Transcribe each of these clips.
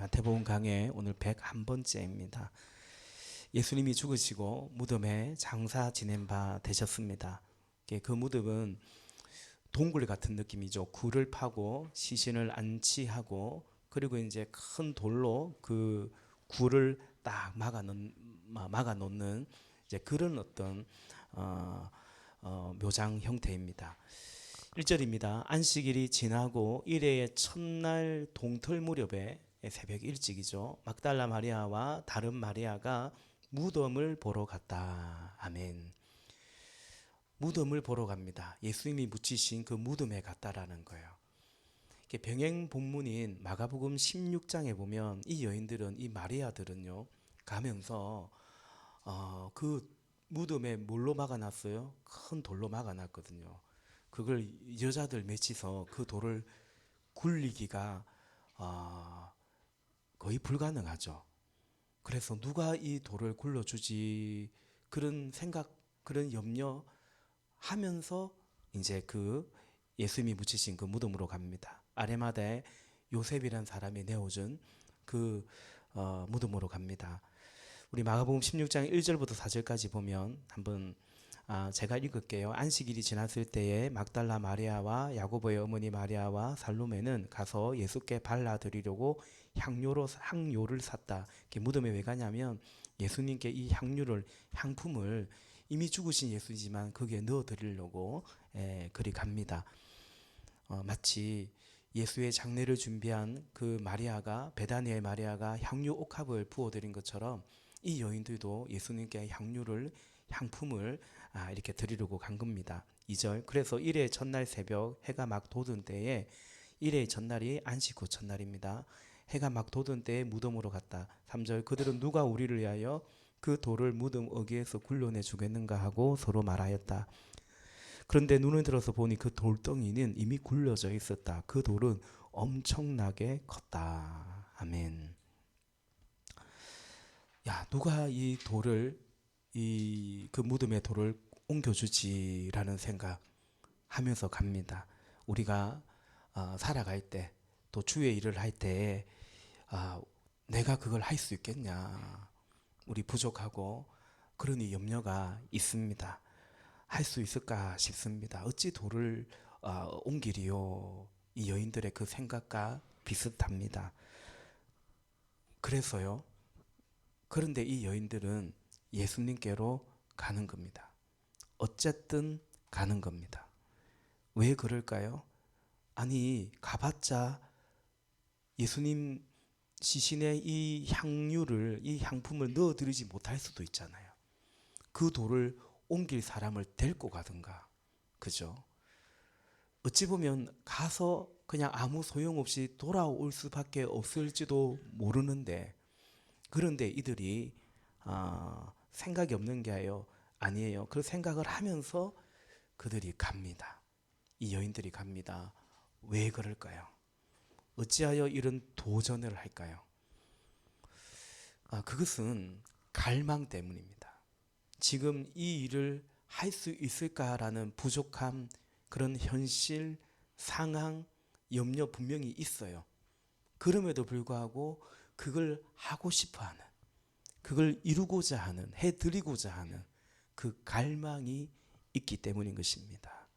마태복음 강해 오늘 101번째입니다. 예수님이 죽으시고 무덤에 장사 지낸 바 되셨습니다. 그 무덤은 동굴 같은 느낌이죠. 굴을 파고 시신을 안치하고 그리고 이제 큰 돌로 그 굴을 딱 막아 놓는 이제 그런 어떤 묘장 형태입니다. 1절입니다. 안식일이 지나고 일해의 첫날 동틀 무렵에 새벽 일찍이죠. 막달라 마리아와 다른 마리아가 무덤을 보러 갔다. 아멘. 무덤을 보러 갑니다. 예수님이 묻히신 그 무덤에 갔다라는 거예요. 병행 본문인 마가복음 16장에 보면 이 여인들은, 이 마리아들은요, 가면서 그 무덤에 뭘로 막아놨어요? 큰 돌로 막아놨거든요. 그걸 여자들 맺히서 그 돌을 굴리기가 거의 불가능하죠. 그래서 누가 이 돌을 굴러주지, 그런 생각, 그런 염려 하면서 이제 그 예수님이 묻히신 그 무덤으로 갑니다. 아레마다에 요셉이라는 사람이 내어준 그 무덤으로 갑니다. 우리 마가복음 16장 1절부터 4절까지 보면 한번 제가 읽을게요. 안식일이 지났을 때에 막달라 마리아와 야고보의 어머니 마리아와 살로메는 가서 예수께 발라드리려고 향료를 샀다. 무덤에 왜 가냐면 예수님께 이 향품을 이미 죽으신 예수이지만 거기에 넣어드리려고 그리 갑니다. 마치 예수의 장례를 준비한 그 마리아가, 베다니아의 마리아가 향유 옥합을 부어드린 것처럼 이 여인들도 예수님께 향품을 이렇게 드리려고 간 겁니다. 2절, 그래서 일의 첫날 새벽 해가 막 돋은 때에, 일의 첫날이 안식 후 첫날입니다. 해가 막 돋은 때에 무덤으로 갔다. 3절, 그들은 누가 우리를 위하여 그 돌을 무덤 어귀에서 굴려내 주겠는가 하고 서로 말하였다. 그런데 눈을 들어서 보니 그 돌덩이는 이미 굴려져 있었다. 그 돌은 엄청나게 컸다. 아멘. 야, 누가 이 돌을, 그 무덤의 돌을 옮겨주지라는 생각하면서 갑니다. 우리가 살아갈 때, 또 주의 일을 할 때, 내가 그걸 할 수 있겠냐? 우리 부족하고 그러니 염려가 있습니다. 할 수 있을까 싶습니다. 어찌 돌을 옮기리요? 이 여인들의 그 생각과 비슷합니다. 그래서요. 그런데 이 여인들은 예수님께로 가는 겁니다. 어쨌든 가는 겁니다. 왜 그럴까요? 아니, 가봤자 예수님 시신에 이 향품을 넣어드리지 못할 수도 있잖아요. 그 돌을 옮길 사람을 데리고 가든가, 그죠? 어찌 보면 가서 그냥 아무 소용없이 돌아올 수밖에 없을지도 모르는데, 그런데 이들이 생각이 없는 게 아니에요. 그 생각을 하면서 그들이 갑니다. 이 여인들이 갑니다. 왜 그럴까요? 어찌하여 이런 도전을 할까요? 그것은 갈망 때문입니다. 지금 이 일을 할 수 있을까라는 부족함, 그런 현실, 상황, 염려 분명히 있어요. 그럼에도 불구하고 그걸 하고 싶어 하는, 그걸 이루고자 하는, 해드리고자 하는 그 갈망이 있기 때문인 것입니다.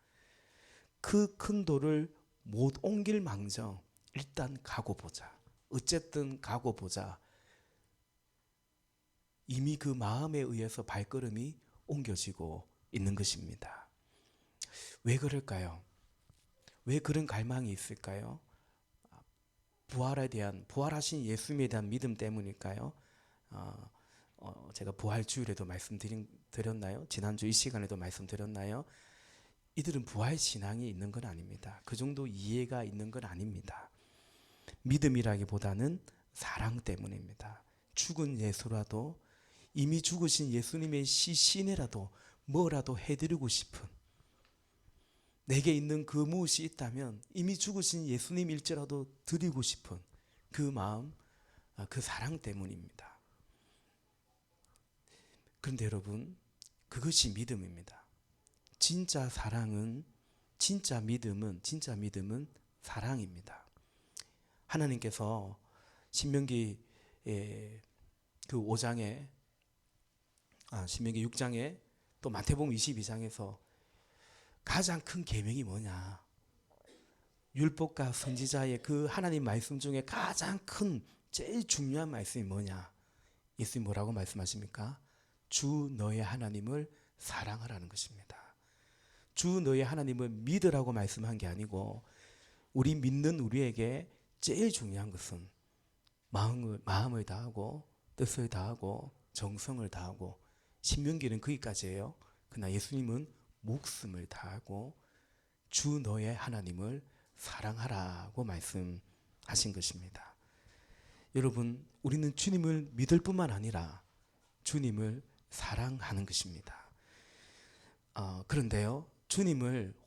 그 큰 돌을 못 옮길 망정 일단 가고 보자. 어쨌든 가고 보자. 이미 그 마음에 의해서 발걸음이 옮겨지고 있는 것입니다. 왜 그럴까요? 왜 그런 갈망이 있을까요? 부활하신 예수님에 대한 믿음 때문일까요? 제가 부활 주일에도 말씀드렸나요? 지난주 이 시간에도 말씀드렸나요? 이들은 부활 신앙이 있는 건 아닙니다. 그 정도 이해가 있는 건 아닙니다. 믿음이라기보다는 사랑 때문입니다. 죽은 예수라도, 이미 죽으신 예수님의 시신이라도 뭐라도 해드리고 싶은, 내게 있는 그 무엇이 있다면 이미 죽으신 예수님일지라도 드리고 싶은 그 마음, 그 사랑 때문입니다. 그런데 여러분, 그것이 믿음입니다. 진짜 믿음은 사랑입니다. 하나님께서 신명기 그 5장에 신명기 6장에 또 마태복음 22장에서 가장 큰 계명이 뭐냐? 율법과 선지자의 그 하나님 말씀 중에 가장 큰 제일 중요한 말씀이 뭐냐? 예수님 뭐라고 말씀하십니까? 주 너의 하나님을 사랑하라는 것입니다. 주 너의 하나님을 믿으라고 말씀한 게 아니고 우리 믿는 우리에게 제일 중요한 것은 마음을 다하고 뜻을 다하고 정성을 다하고 신명기는 거기까지예요. 그러나 예수님은 목숨을 다하고 주 너의 하나님을 사랑하라고 말씀하신 것입니다. 여러분, 우리는 주님을 믿을 뿐만 아니라 주님을 사랑하는 것입니다. 그런데요,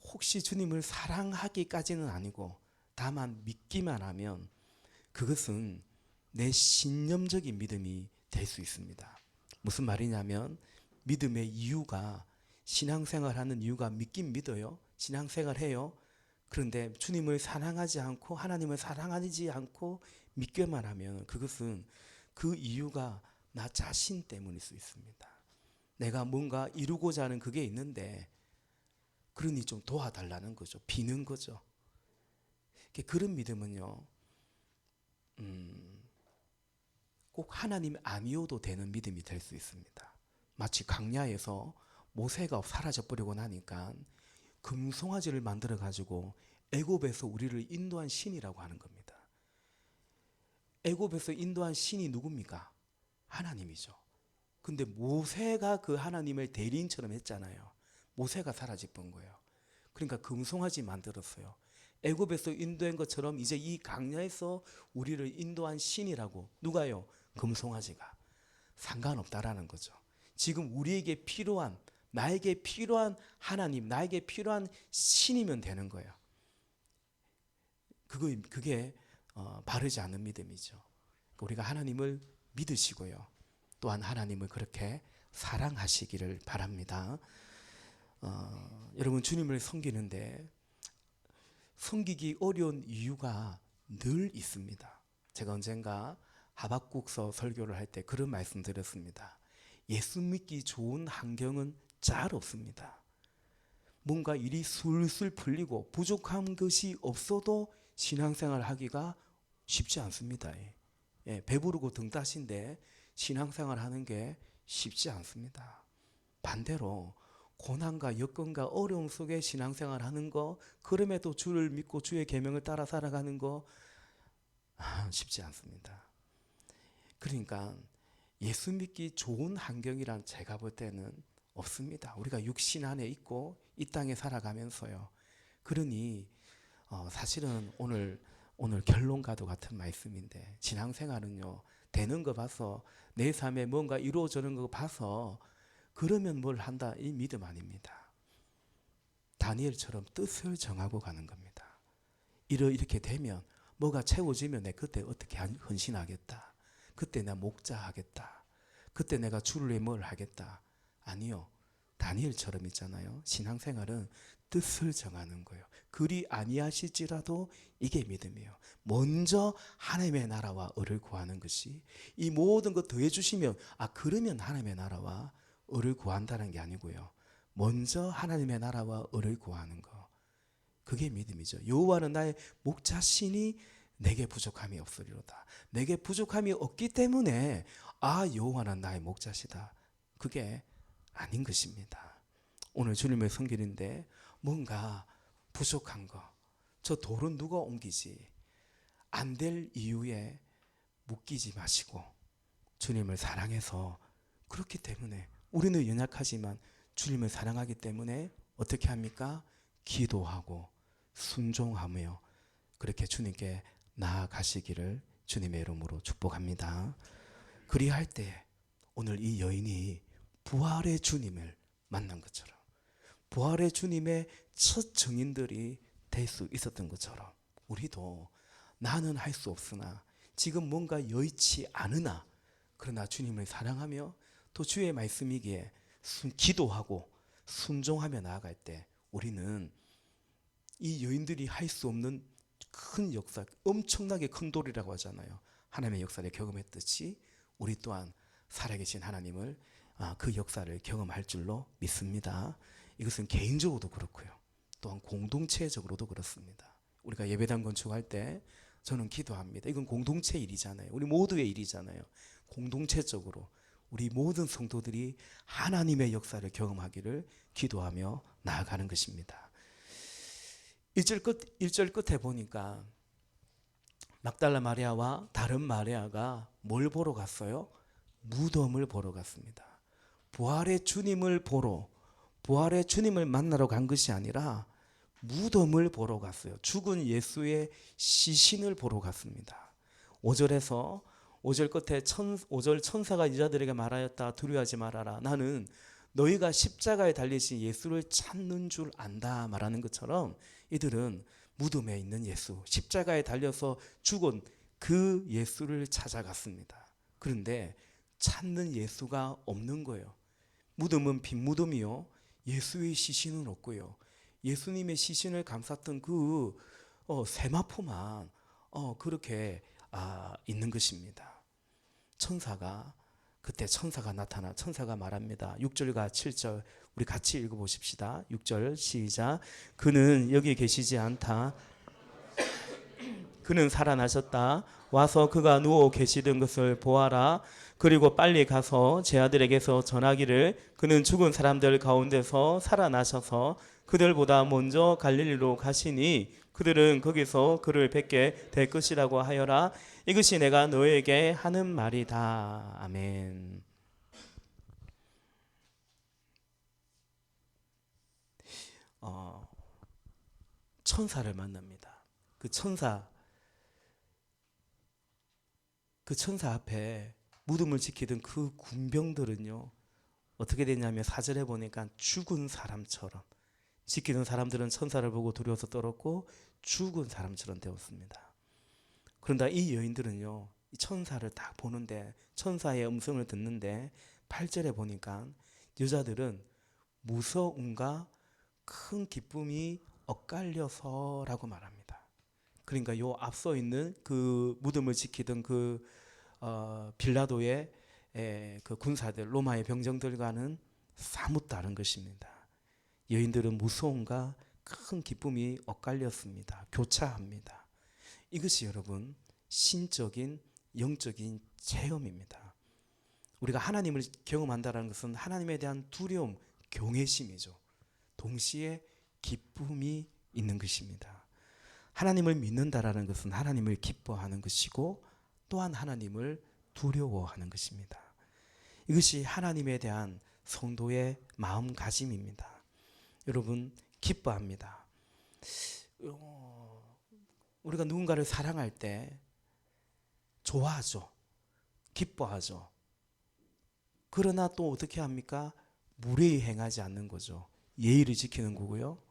혹시 주님을 사랑하기까지는 아니고 다만 믿기만 하면 그것은 내 신념적인 믿음이 될 수 있습니다. 무슨 말이냐면 믿음의 이유가 신앙생활하는 이유가 믿긴 믿어요. 신앙생활해요. 그런데 주님을 사랑하지 않고 하나님을 사랑하지 않고 믿기만 하면 그것은 그 이유가 나 자신 때문일 수 있습니다. 내가 뭔가 이루고자 하는 그게 있는데 그러니 좀 도와달라는 거죠. 비는 거죠. 그런 믿음은요, 꼭 하나님 아니어도 되는 믿음이 될 수 있습니다. 마치 광야에서 모세가 사라져버리고 나니까 금송아지를 만들어 가지고 애굽에서 우리를 인도한 신이라고 하는 겁니다. 애굽에서 인도한 신이 누굽니까? 하나님이죠. 근데 모세가 그 하나님을 대리인처럼 했잖아요. 모세가 사라져 본 거예요. 그러니까 금송아지 만들었어요. 애굽에서 인도한 것처럼 이제 이 광야에서 우리를 인도한 신이라고. 누가요? 금송아지가. 상관없다라는 거죠. 지금 우리에게 필요한, 나에게 필요한 하나님, 나에게 필요한 신이면 되는 거예요. 그게 바르지 않은 믿음이죠. 우리가 하나님을 믿으시고요. 또한 하나님을 그렇게 사랑하시기를 바랍니다. 여러분, 주님을 섬기는데 섬기기 어려운 이유가 늘 있습니다. 제가 언젠가 하박국서 설교를 할 때 그런 말씀 드렸습니다. 예수 믿기 좋은 환경은 잘 없습니다. 뭔가 일이 술술 풀리고 부족한 것이 없어도 신앙생활 하기가 쉽지 않습니다. 배부르고 등 따신데 신앙생활 하는 게 쉽지 않습니다. 반대로 고난과 여건과 어려움 속에 신앙생활 하는 거, 그럼에도 주를 믿고 주의 계명을 따라 살아가는 거 쉽지 않습니다. 그러니까 예수 믿기 좋은 환경이란 제가 볼 때는 없습니다. 우리가 육신 안에 있고 이 땅에 살아가면서요. 그러니 사실은 오늘 결론과도 같은 말씀인데, 신앙생활은요, 되는 거 봐서 내 삶에 뭔가 이루어지는 거 봐서 그러면 뭘 한다, 이 믿음 아닙니다. 다니엘처럼 뜻을 정하고 가는 겁니다. 이렇게 되면 뭐가 채워지면 내 그때 어떻게 헌신하겠다. 그때 내가 목자하겠다. 그때 내가 주를 위해 뭘 하겠다. 아니요. 다니엘처럼 있잖아요. 신앙생활은 뜻을 정하는 거예요. 그리 아니하실지라도 이게 믿음이에요. 먼저 하나님의 나라와 의를 구하는 것이, 이 모든 것 더해 주시면 그러면 하나님의 나라와 의를 구한다는 게 아니고요. 먼저 하나님의 나라와 의를 구하는 거. 그게 믿음이죠. 여호와는 나의 목자시니 내게 부족함이 없으리로다. 내게 부족함이 없기 때문에 여호와는 나의 목자시다. 그게 아닌 것입니다. 오늘 주님을 섬기는데 뭔가 부족한 거, 저 돌은 누가 옮기지? 안 될 이유에 묶이지 마시고 주님을 사랑해서, 그렇기 때문에 우리는 연약하지만 주님을 사랑하기 때문에 어떻게 합니까? 기도하고 순종하며 그렇게 주님께 나아가시기를 주님의 이름으로 축복합니다. 그리할 때 오늘 이 여인이 부활의 주님을 만난 것처럼, 부활의 주님의 첫 증인들이 될 수 있었던 것처럼, 우리도 나는 할 수 없으나 지금 뭔가 여의치 않으나 그러나 주님을 사랑하며 또 주의 말씀이기에 기도하고 순종하며 나아갈 때 우리는 이 여인들이 할 수 없는 큰 역사, 엄청나게 큰 돌이라고 하잖아요. 하나님의 역사를 경험했듯이 우리 또한 살아계신 하나님을 그 역사를 경험할 줄로 믿습니다. 이것은 개인적으로도 그렇고요. 또한 공동체적으로도 그렇습니다. 우리가 예배당 건축할 때 저는 기도합니다. 이건 공동체 일이잖아요. 우리 모두의 일이잖아요. 공동체적으로 우리 모든 성도들이 하나님의 역사를 경험하기를 기도하며 나아가는 것입니다. 1절 끝에 보니까 막달라 마리아와 다른 마리아가 뭘 보러 갔어요? 무덤을 보러 갔습니다. 부활의 주님을 보러, 부활의 주님을 만나러 간 것이 아니라 무덤을 보러 갔어요. 죽은 예수의 시신을 보러 갔습니다. 5절에서 5절 끝에 5절 천사가 여자들에게 말하였다. 두려워하지 말아라. 나는 너희가 십자가에 달리신 예수를 찾는 줄 안다 말하는 것처럼 이들은 무덤에 있는 예수, 십자가에 달려서 죽은 그 예수를 찾아갔습니다. 그런데 찾는 예수가 없는 거예요. 무덤은 빈 무덤이요. 예수의 시신은 없고요. 예수님의 시신을 감쌌던 그 세마포만 그렇게 있는 것입니다. 그때 천사가 나타나 천사가 말합니다. 6절과 7절 우리 같이 읽어보십시다. 6절 시작. 그는 여기 계시지 않다. 그는 살아나셨다. 와서 그가 누워 계시던 것을 보아라. 그리고 빨리 가서 제 아들에게서 전하기를 그는 죽은 사람들 가운데서 살아나셔서 그들보다 먼저 갈릴리로 가시니 그들은 거기서 그를 뵙게 될 것이라고 하여라. 이것이 내가 너에게 하는 말이다. 아멘. 천사를 만납니다. 그 천사 앞에 무덤을 지키던 그 군병들은요, 어떻게 됐냐면 4절에 보니까 죽은 사람처럼, 지키던 사람들은 천사를 보고 두려워서 떨었고 죽은 사람처럼 되었습니다. 그런데 이 여인들은요, 이 천사를 딱 보는데, 천사의 음성을 듣는데 8절에 보니까 여자들은 무서움과 큰 기쁨이 엇갈려서라고 말합니다. 그러니까 요 앞서 있는 그 무덤을 지키던 그 빌라도의 그 군사들, 로마의 병정들과는 사뭇 다른 것입니다. 여인들은 무서움과 큰 기쁨이 엇갈렸습니다. 교차합니다. 이것이 여러분 신적인 영적인 체험입니다. 우리가 하나님을 경험한다는 것은 하나님에 대한 두려움, 경외심이죠. 동시에 기쁨이 있는 것입니다. 하나님을 믿는다라는 것은 하나님을 기뻐하는 것이고 또한 하나님을 두려워하는 것입니다. 이것이 하나님에 대한 성도의 마음가짐입니다. 여러분 기뻐합니다. 우리가 누군가를 사랑할 때 좋아하죠. 기뻐하죠. 그러나 또 어떻게 합니까? 무례히 행하지 않는 거죠. 예의를 지키는 거고요.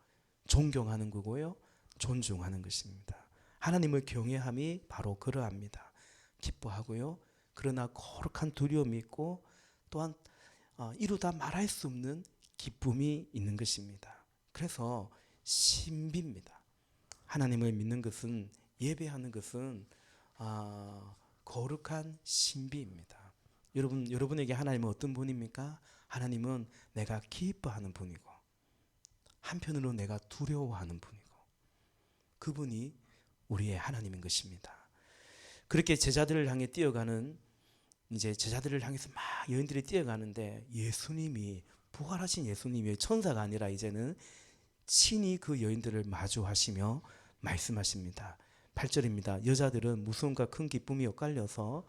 존경하는 거고요. 존중하는 것입니다. 하나님을 경외함이 바로 그러합니다. 기뻐하고요. 그러나 거룩한 두려움이 있고 또한 이루다 말할 수 없는 기쁨이 있는 것입니다. 그래서 신비입니다. 하나님을 믿는 것은, 예배하는 것은 거룩한 신비입니다. 여러분에게 하나님은 어떤 분입니까? 하나님은 내가 기뻐하는 분이고 한편으로 내가 두려워하는 분이고 그분이 우리의 하나님인 것입니다. 그렇게 제자들을 향해 뛰어가는, 이제 제자들을 향해서 막 여인들이 뛰어가는데 예수님이, 부활하신 예수님이 천사가 아니라 이제는 친히 그 여인들을 마주하시며 말씀하십니다. 8절입니다. 여자들은 무서움과 큰 기쁨이 엇갈려서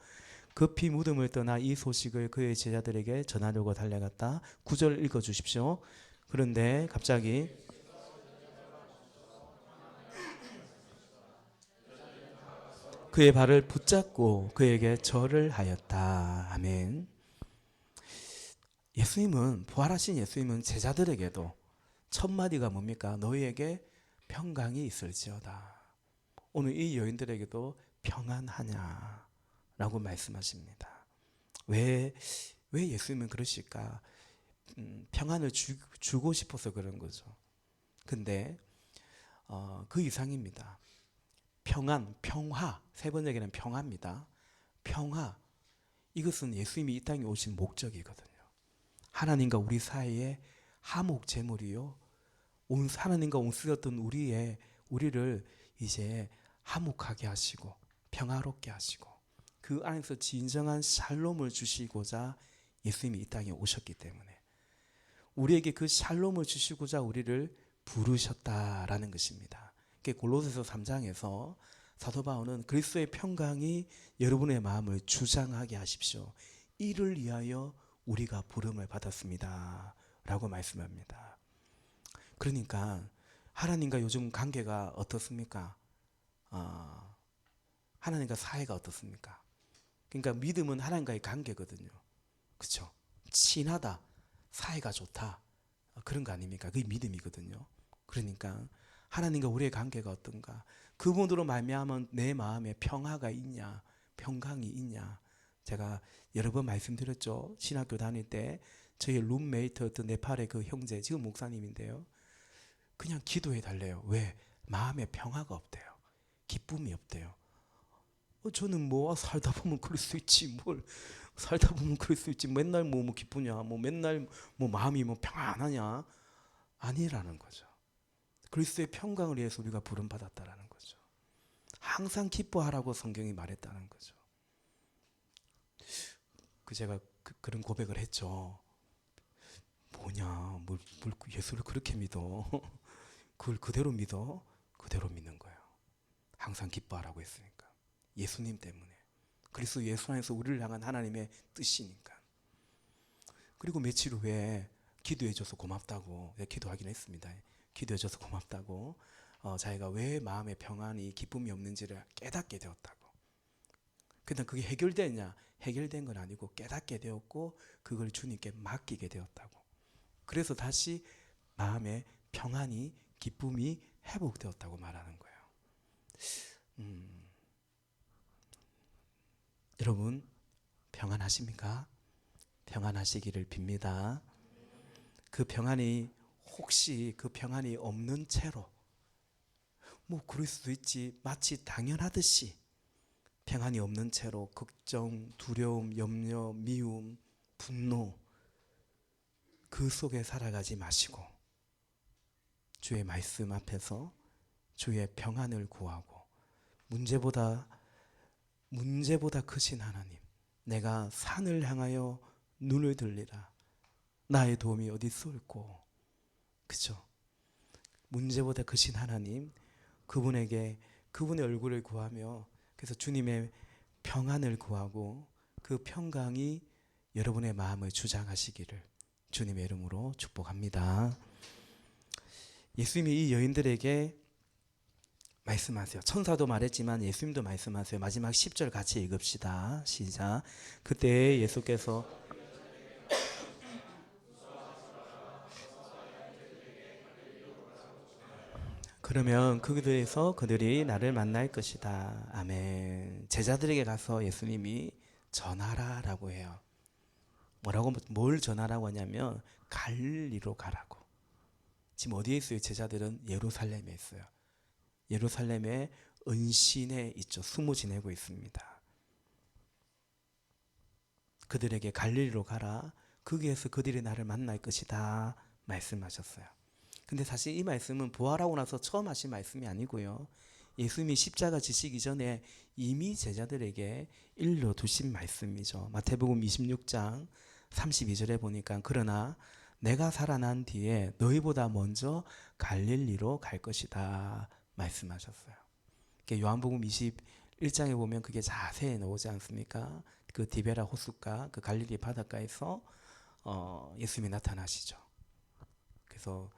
급히 무덤을 떠나 이 소식을 그의 제자들에게 전하려고 달려갔다. 9절 읽어주십시오. 그런데 갑자기 그의 발을 붙잡고 그에게 절을 하였다. 아멘. 예수님은, 부활하신 예수님은 제자들에게도 첫 마디가 뭡니까? 너희에게 평강이 있을지어다. 오늘 이 여인들에게도 평안하냐 라고 말씀하십니다. 왜 예수님은 그러실까? 평안을 주고 싶어서 그런 거죠. 근데 그 이상입니다. 평안, 평화, 세 번역에는 평화입니다. 평화, 이것은 예수님이 이 땅에 오신 목적이거든요. 하나님과 우리 사이에 화목 제물이요, 하나님과 온쓰였던 우리를 이제 화목하게 하시고 평화롭게 하시고 그 안에서 진정한 샬롬을 주시고자 예수님이 이 땅에 오셨기 때문에 우리에게 그 샬롬을 주시고자 우리를 부르셨다라는 것입니다. 골로새서 3장에서 사도 바울은 그리스도의 평강이 여러분의 마음을 주장하게 하십시오. 이를 위하여 우리가 부름을 받았습니다 라고 말씀합니다. 그러니까 하나님과 요즘 관계가 어떻습니까? 하나님과 사이가 어떻습니까? 그러니까 믿음은 하나님과의 관계거든요. 그렇죠? 친하다, 사이가 좋다, 그런 거 아닙니까? 그게 믿음이거든요. 그러니까 하나님과 우리의 관계가 어떤가? 그분으로 말미암아 내 마음에 평화가 있냐, 평강이 있냐. 제가 여러 번 말씀드렸죠. 신학교 다닐 때 저희 룸메이트였던 네팔의 그 형제, 지금 목사님인데요, 그냥 기도해 달래요. 왜? 마음에 평화가 없대요. 기쁨이 없대요. 저는 뭐 살다 보면 그럴 수 있지, 뭘 살다 보면 그럴 수 있지, 맨날 뭐 기쁘냐, 뭐 맨날 뭐 마음이 뭐 평안하냐, 아니라는 거죠. 그리스도의 평강을 위해서 우리가 부름 받았다라는 거죠. 항상 기뻐하라고 성경이 말했다는 거죠. 제가 그런 고백을 했죠. 뭐냐, 뭘 예수를 그렇게 믿어? 그걸 그대로 믿어? 그대로 믿는 거예요. 항상 기뻐하라고 했으니까. 예수님 때문에. 그리스도 예수 안에서 우리를 향한 하나님의 뜻이니까. 그리고 며칠 후에 기도해줘서 고맙다고, 기도하긴 했습니다. 기도해줘서 고맙다고, 자기가 왜 마음에 평안이 기쁨이 없는지를 깨닫게 되었다고. 근데 그게 해결됐냐? 해결된 건 아니고 깨닫게 되었고 그걸 주님께 맡기게 되었다고. 그래서 다시 마음에 평안이, 기쁨이 회복되었다고 말하는 거예요. 여러분 평안하십니까? 평안하시기를 빕니다. 그 평안이, 혹시 그 평안이 없는 채로 뭐 그럴 수도 있지, 마치 당연하듯이 평안이 없는 채로 걱정, 두려움, 염려, 미움, 분노, 그 속에 살아가지 마시고 주의 말씀 앞에서 주의 평안을 구하고, 문제보다 크신 하나님, 내가 산을 향하여 눈을 들리라. 나의 도움이 어디 있을꼬. 그죠? 문제보다 크신 하나님, 그분의 얼굴을 구하며, 그래서 주님의 평안을 구하고 그 평강이 여러분의 마음을 주장하시기를 주님의 이름으로 축복합니다. 예수님이 이 여인들에게 말씀하세요. 천사도 말했지만 예수님도 말씀하세요. 마지막 10절 같이 읽읍시다. 시작. 그때 예수께서 그러면 그들에서 그들이 나를 만날 것이다. 아멘. 제자들에게 가서 예수님이 전하라 라고 해요. 뭘 전하라고 하냐면 갈릴리로 가라고. 지금 어디에 있어요? 제자들은 예루살렘에 있어요. 예루살렘의 은신에 있죠. 숨어 지내고 있습니다. 그들에게 갈릴리로 가라. 거기에서 그들이 나를 만날 것이다 말씀하셨어요. 근데 사실 이 말씀은 부활하고 나서 처음 하신 말씀이 아니고요, 예수님이 십자가 지시기 전에 이미 제자들에게 일러두신 말씀이죠. 마태복음 26장 32절에 보니까 그러나 내가 살아난 뒤에 너희보다 먼저 갈릴리로 갈 것이다 말씀하셨어요. 요한복음 21장에 보면 그게 자세히 나오지 않습니까? 그 디베라 호숫가, 그 갈릴리 바닷가에서 예수님이 나타나시죠. 그래서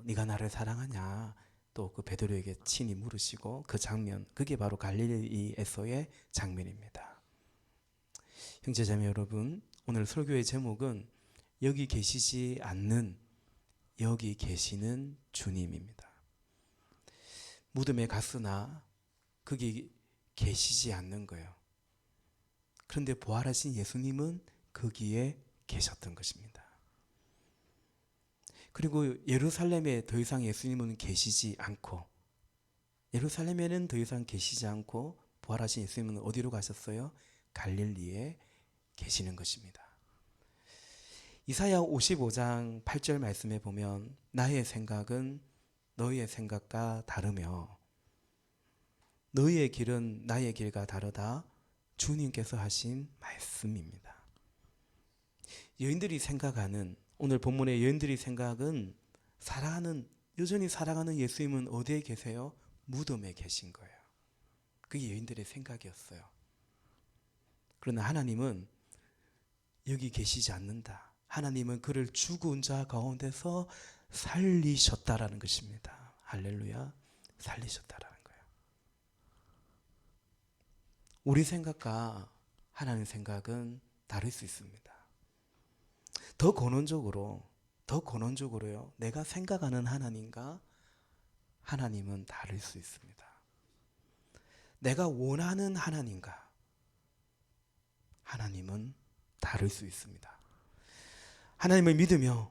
네가 나를 사랑하냐, 또 그 베드로에게 친히 물으시고, 그 장면, 그게 바로 갈릴리에서의 장면입니다. 형제자매 여러분, 오늘 설교의 제목은 여기 계시지 않는, 여기 계시는 주님입니다. 무덤에 갔으나 거기 계시지 않는 거예요. 그런데 부활하신 예수님은 거기에 계셨던 것입니다. 그리고 예루살렘에 더 이상 예수님은 계시지 않고, 예루살렘에는 더 이상 계시지 않고 부활하신 예수님은 어디로 가셨어요? 갈릴리에 계시는 것입니다. 이사야 55장 8절 말씀에 보면 나의 생각은 너희의 생각과 다르며 너희의 길은 나의 길과 다르다. 주님께서 하신 말씀입니다. 여인들이 생각하는, 오늘 본문의 여인들이 생각은 여전히 살아가는 예수님은 어디에 계세요? 무덤에 계신 거예요. 그게 여인들의 생각이었어요. 그러나 하나님은 여기 계시지 않는다. 하나님은 그를 죽은 자 가운데서 살리셨다라는 것입니다. 할렐루야. 살리셨다라는 거예요. 우리 생각과 하나님 생각은 다를 수 있습니다. 더 근원적으로요. 내가 생각하는 하나님과 하나님은 다를 수 있습니다. 내가 원하는 하나님과 하나님은 다를 수 있습니다. 하나님을 믿으며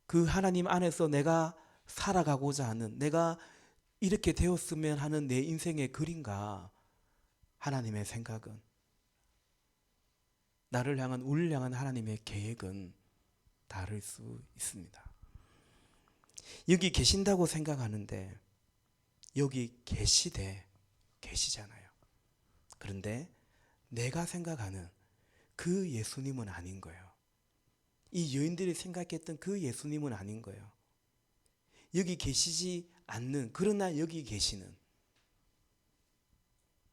그 하나님 안에서 내가 살아가고자 하는, 내가 이렇게 되었으면 하는 내 인생의 그림과 하나님의 생각은, 나를 향한, 우리를 향한 하나님의 계획은 다를 수 있습니다. 여기 계신다고 생각하는데 여기 계시잖아요. 그런데 내가 생각하는 그 예수님은 아닌 거예요. 이 여인들이 생각했던 그 예수님은 아닌 거예요. 여기 계시지 않는, 그러나 여기 계시는,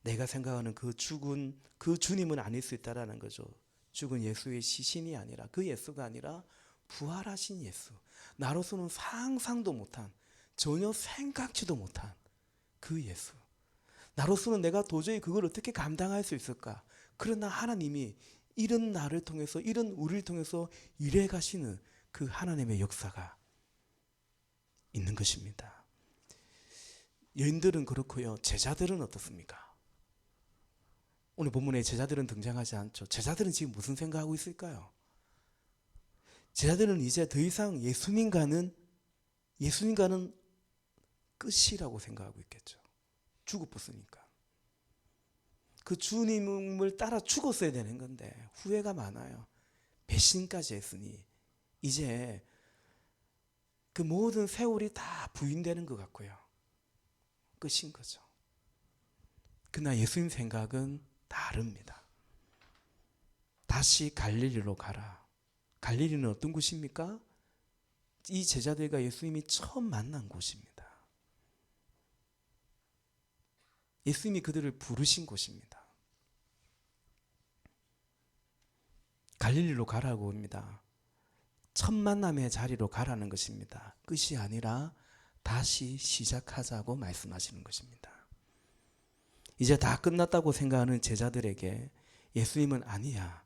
내가 생각하는 그 죽은 그 주님은 아닐 수 있다라는 거죠. 죽은 예수의 시신이 아니라, 그 예수가 아니라 부활하신 예수, 나로서는 상상도 못한, 전혀 생각지도 못한 그 예수, 나로서는 내가 도저히 그걸 어떻게 감당할 수 있을까? 그러나 하나님이 이런 나를 통해서, 이런 우리를 통해서 일해 가시는 그 하나님의 역사가 있는 것입니다. 여인들은 그렇고요. 제자들은 어떻습니까? 오늘 본문에 제자들은 등장하지 않죠. 제자들은 지금 무슨 생각하고 있을까요? 제자들은 이제 더 이상 예수님과는 끝이라고 생각하고 있겠죠. 죽었으니까. 그 주님을 따라 죽었어야 되는 건데 후회가 많아요. 배신까지 했으니 이제 그 모든 세월이 다 부인되는 것 같고요. 끝인 거죠. 그러나 예수님 생각은 다릅니다. 다시 갈릴리로 가라. 갈릴리는 어떤 곳입니까? 이 제자들과 예수님이 처음 만난 곳입니다. 예수님이 그들을 부르신 곳입니다. 갈릴리로 가라고 합니다. 첫 만남의 자리로 가라는 것입니다. 끝이 아니라 다시 시작하자고 말씀하시는 것입니다. 이제 다 끝났다고 생각하는 제자들에게 예수님은 아니야,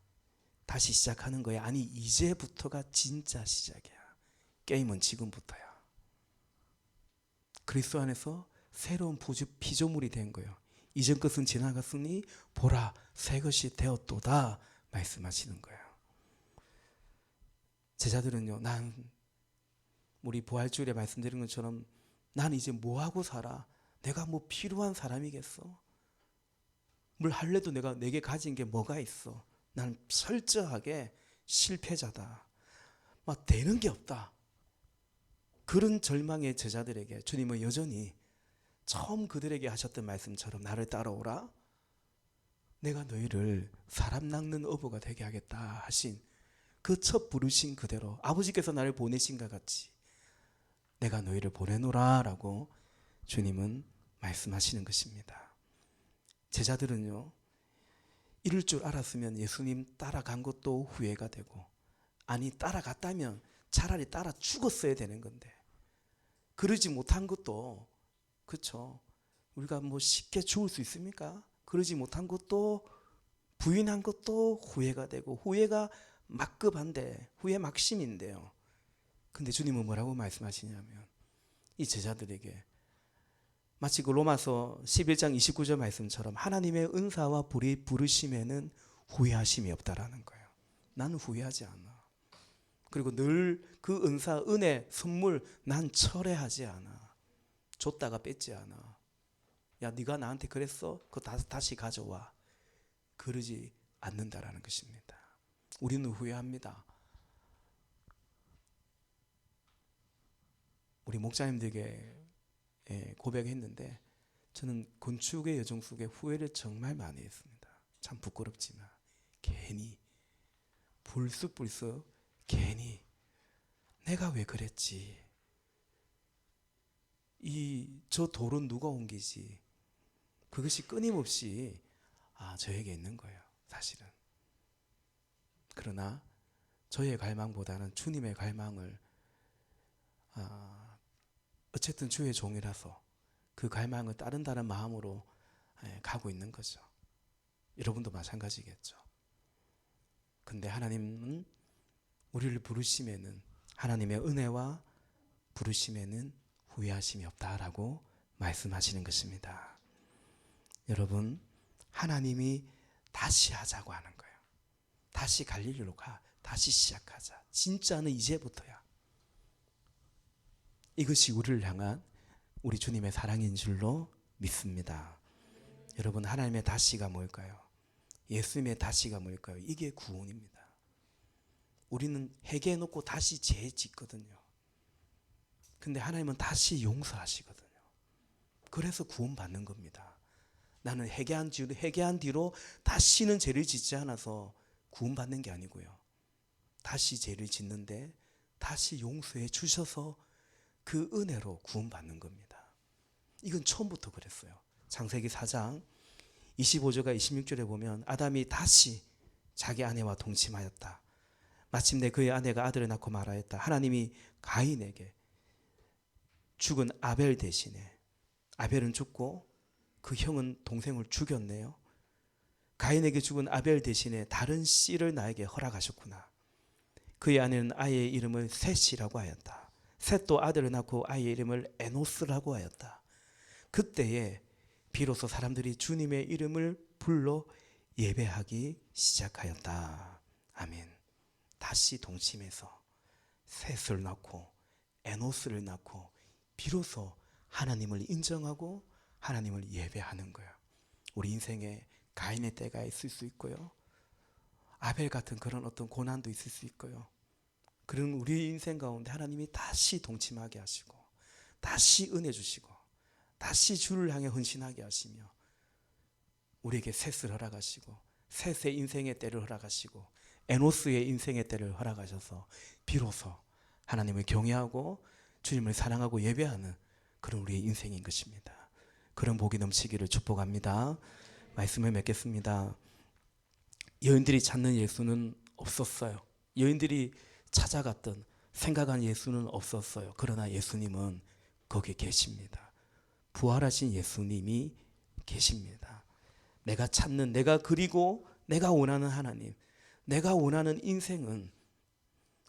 다시 시작하는 거야. 아니, 이제부터가 진짜 시작이야. 게임은 지금부터야. 그리스도 안에서 새로운 피조물이 된 거예요. 이전 것은 지나갔으니 보라, 새 것이 되었도다 말씀하시는 거예요. 제자들은요, 우리 부활주일에 말씀드린 것처럼 난 이제 뭐하고 살아? 내가 뭐 필요한 사람이겠어? 뭘 할래도 내게 가진 게 뭐가 있어? 난 철저하게 실패자다. 막 되는 게 없다. 그런 절망의 제자들에게 주님은 여전히 처음 그들에게 하셨던 말씀처럼 나를 따라오라. 내가 너희를 사람 낚는 어부가 되게 하겠다 하신 그 첫 부르신 그대로 아버지께서 나를 보내신 것 같이 내가 너희를 보내노라 라고 주님은 말씀하시는 것입니다. 제자들은요, 이럴 줄 알았으면 예수님 따라간 것도 후회가 되고, 아니 따라갔다면 차라리 따라 죽었어야 되는 건데 그러지 못한 것도, 그렇죠, 우리가 뭐 쉽게 죽을 수 있습니까? 그러지 못한 것도, 부인한 것도 후회가 되고, 후회가 막급한데, 후회 막심인데요. 근데 주님은 뭐라고 말씀하시냐면 이 제자들에게 마치 그 로마서 11장 29절 말씀처럼 하나님의 은사와 부르심에는 후회하심이 없다라는 거예요. 나는 후회하지 않아. 그리고 늘 그 은사, 은혜, 선물 난 철회하지 않아. 줬다가 뺏지 않아. 야, 네가 나한테 그랬어? 그거 다시 가져와. 그러지 않는다라는 것입니다. 우리는 후회합니다. 우리 목사님들에게 고백했는데 저는 건축의 여정 속에 후회를 정말 많이 했습니다. 참 부끄럽지만 괜히 불쑥불쑥 괜히 내가 왜 그랬지? 저 돌은 누가 옮기지? 그것이 끊임없이 저에게 있는 거예요. 사실은. 그러나 저의 갈망보다는 주님의 갈망을 어쨌든 주의 종이라서 그 갈망을 따른다는 마음으로 가고 있는 거죠. 여러분도 마찬가지겠죠. 근데 하나님은 우리를 부르심에는 하나님의 은혜와 부르심에는 후회하심이 없다라고 말씀하시는 것입니다. 여러분, 하나님이 다시 하자고 하는 거예요. 다시 갈릴리로 가. 다시 시작하자. 진짜는 이제부터야. 이것이 우리를 향한 우리 주님의 사랑인 줄로 믿습니다. 여러분, 하나님의 다시가 뭘까요? 예수님의 다시가 뭘까요? 이게 구원입니다. 우리는 회개해놓고 다시 죄 짓거든요. 근데 하나님은 다시 용서하시거든요. 그래서 구원받는 겁니다. 나는 회개한 뒤로 다시는 죄를 짓지 않아서 구원받는 게 아니고요. 다시 죄를 짓는데 다시 용서해 주셔서 그 은혜로 구원받는 겁니다. 이건 처음부터 그랬어요. 창세기 4장 25절과 26절에 보면 아담이 다시 자기 아내와 동침하였다. 마침내 그의 아내가 아들을 낳고 말하였다. 하나님이 가인에게 죽은 아벨 대신에, 아벨은 죽고 그 형은 동생을 죽였네요. 가인에게 죽은 아벨 대신에 다른 씨를 나에게 허락하셨구나. 그의 아내는 아이의 이름을 셋이라고 하였다. 셋도 아들을 낳고 아이의 이름을 에노스라고 하였다. 그때에 비로소 사람들이 주님의 이름을 불러 예배하기 시작하였다. 아멘. 다시 동침해서 셋을 낳고 에노스를 낳고 비로소 하나님을 인정하고 하나님을 예배하는 거예요. 우리 인생에 가인의 때가 있을 수 있고요. 아벨 같은 그런 어떤 고난도 있을 수 있고요. 그런 우리 인생 가운데 하나님이 다시 동침하게 하시고 다시 은혜 주시고 다시 주를 향해 헌신하게 하시며 우리에게 셋을 허락하시고 셋의 인생의 때를 허락하시고 에노스의 인생의 때를 허락하셔서 비로소 하나님을 경외하고 주님을 사랑하고 예배하는 그런 우리의 인생인 것입니다. 그런 복이 넘치기를 축복합니다. 말씀을 맺겠습니다. 여인들이 찾는 예수는 없었어요. 여인들이 찾아갔던 생각한 예수는 없었어요. 그러나 예수님은 거기 계십니다. 부활하신 예수님이 계십니다. 내가 찾는, 내가 그리고 내가 원하는 하나님, 내가 원하는 인생은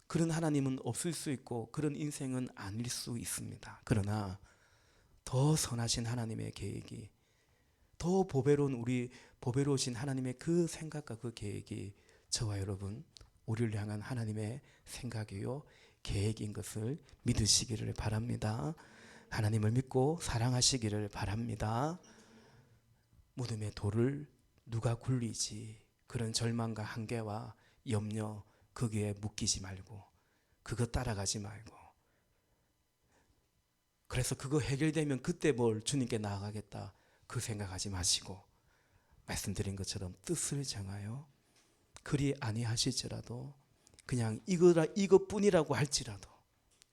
그런 하나님은 없을 수 있고 그런 인생은 아닐 수 있습니다. 그러나 더 선하신 하나님의 계획이, 더 보배로우신 하나님의 그 생각과 그 계획이 저와 여러분 우리를 향한 하나님의 생각이요 계획인 것을 믿으시기를 바랍니다. 하나님을 믿고 사랑하시기를 바랍니다. 무덤의 돌을 누가 굴리지, 그런 절망과 한계와 염려 거기에 묶이지 말고 그거 따라가지 말고, 그래서 그거 해결되면 그때 뭘 주님께 나아가겠다 그 생각하지 마시고 말씀드린 것처럼 뜻을 정하여 그리 아니하실지라도 그냥 이것뿐이라고 할지라도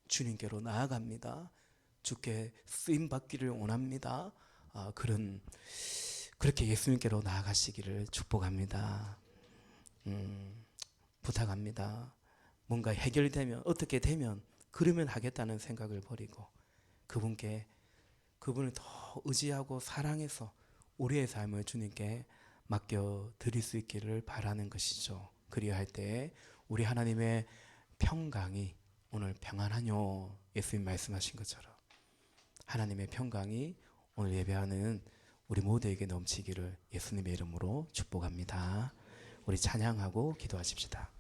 주님께로 나아갑니다. 주께 쓰임 받기를 원합니다. 그렇게 예수님께로 나아가시기를 축복합니다. 부탁합니다. 뭔가 해결되면 어떻게 되면 그러면 하겠다는 생각을 버리고 그분을 더 의지하고 사랑해서 우리의 삶을 주님께 맡겨 드릴 수 있기를 바라는 것이죠. 그리할 때 우리 하나님의 평강이 오늘 평안하뇨 예수님 말씀하신 것처럼 하나님의 평강이 오늘 예배하는 우리 모두에게 넘치기를 예수님의 이름으로 축복합니다. 우리 찬양하고 기도하십시다.